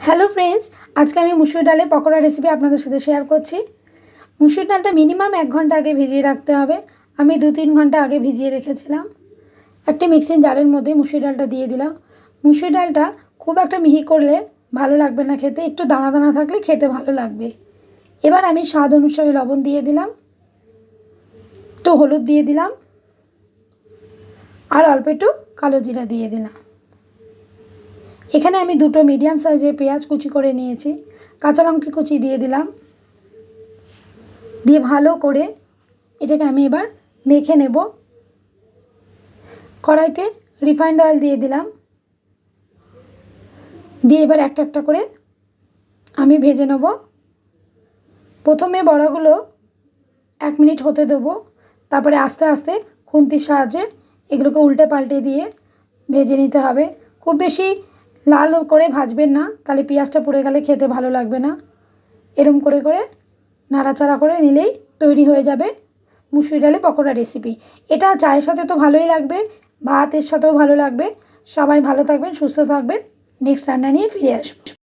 Hello friends, আজকে আমি মুসুর ডালের পকোড়া রেসিপি আপনাদের সাথে শেয়ার করছি। মুসুর ডালটা মিনিমাম 1 ঘন্টা আগে ভিজিয়ে রাখতে হবে। আমি 2-3 ঘন্টা আগে ভিজিয়ে রেখেছিলাম। একটি মিক্সিং জারের মধ্যে মুসুর ডালটা দিয়ে দিলাম। মুসুর ডালটা খুব একটা মিহি করলে ভালো লাগবে না খেতে, একটু দানা দানা থাকলে খেতে ভালো লাগবে। এবার আমি স্বাদ অনুসারে লবণ দিয়ে দিলাম, একটু হলুদ দিয়ে দিলাম, আর অল্প একটু কালো জিরা দিয়ে দিলাম। এখানে আমি 2টো মিডিয়াম সাইজের পেঁয়াজ কুচি করে নিয়েছি, কাঁচা লঙ্কা কুচি দিয়ে দিলাম। দিয়ে ভালো করে এটাকে আমি এবার মেখে নেব। কড়াইতে রিফাইন্ড অয়েল দিয়ে দিলাম, দিয়ে এবার একটা একটা করে আমি ভেজে নেব। প্রথমে বড়াগুলো 1 মিনিট হতে দেবো, তারপরে আস্তে আস্তে খুন্তির সাহায্যে এগুলোকে উল্টে পাল্টে দিয়ে ভেজে নিতে হবে। খুব বেশি লাল করে ভাজবেন না, তাহলে পেঁয়াজটা পুড়ে গেলে খেতে ভালো লাগবে না। এরম করে করে নাড়াচাড়া করে নিলেই তৈরি হয়ে যাবে মুসুর ডালে পকোড়া রেসিপি। এটা চায়ের সাথে তো ভালোই লাগবে, ভাতের সাথেও ভালো লাগবে। সবাই ভালো থাকবেন, সুস্থ থাকবেন। নেক্সট রান্না নিয়ে ফিরে আসবো।